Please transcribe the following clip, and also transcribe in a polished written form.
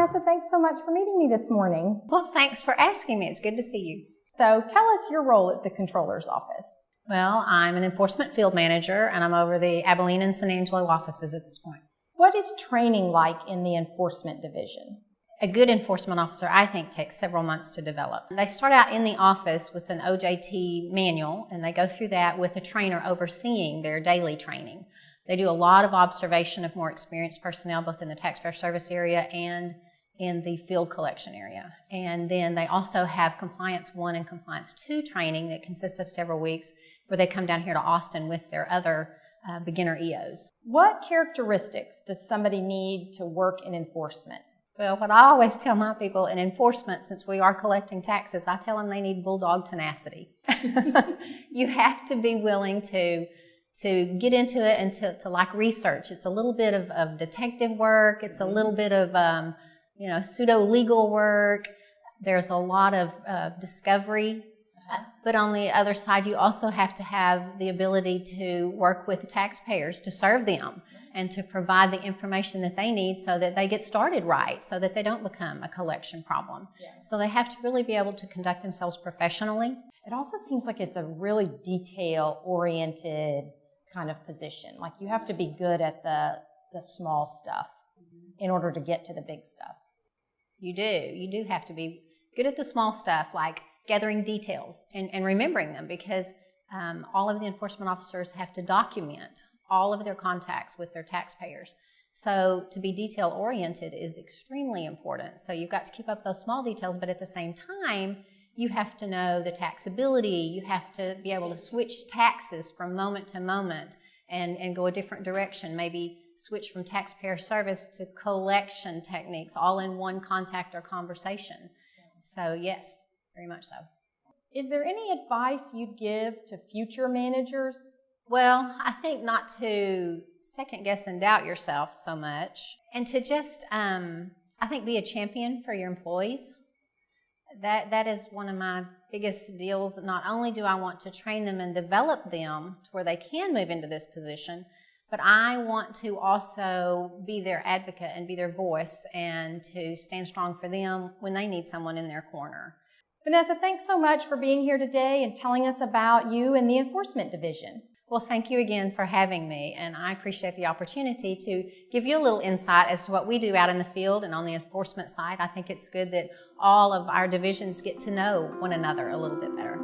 Vanessa, thanks so much for meeting me this morning. Well, thanks for asking me. It's good to see you. So tell us your role at the Comptroller's office. Well, I'm an enforcement field manager, and I'm over the Abilene and San Angelo offices at this point. What is training like in the enforcement division? A good enforcement officer, I think, takes several months to develop. They start out in the office with an OJT manual, and they go through that with a trainer overseeing their daily training. They do a lot of observation of more experienced personnel, both in the taxpayer service area and in the field collection area. And then they also have Compliance 1 and Compliance 2 training that consists of several weeks where they come down here to Austin with their other beginner EOs. What characteristics does somebody need to work in enforcement? Well, what I always tell my people in enforcement, since we are collecting taxes, I tell them they need bulldog tenacity. You have to be willing to get into it and to like research. It's a little bit of detective work. It's a little bit of pseudo-legal work. There's a lot of discovery. But on the other side, you also have to have the ability to work with the taxpayers to serve them and to provide the information that they need so that they get started right, so that they don't become a collection problem. Yeah. So they have to really be able to conduct themselves professionally. It also seems like it's a really detail-oriented kind of position. Like you have to be good at the small stuff in order to get to the big stuff. You do. You do have to be good at the small stuff, like gathering details and remembering them, because all of the enforcement officers have to document all of their contacts with their taxpayers. So to be detail-oriented is extremely important. So you've got to keep up those small details, but at the same time, you have to know the taxability. You have to be able to switch taxes from moment to moment and go a different direction, maybe switch from taxpayer service to collection techniques, all in one contact or conversation. So yes, very much so. Is there any advice you'd give to future managers? Well, I think not to second guess and doubt yourself so much, and to just, I think, be a champion for your employees. That is one of my biggest deals. Not only do I want to train them and develop them to where they can move into this position, but I want to also be their advocate and be their voice and to stand strong for them when they need someone in their corner. Vanessa, thanks so much for being here today and telling us about you and the enforcement division. Well, thank you again for having me, and I appreciate the opportunity to give you a little insight as to what we do out in the field and on the enforcement side. I think it's good that all of our divisions get to know one another a little bit better.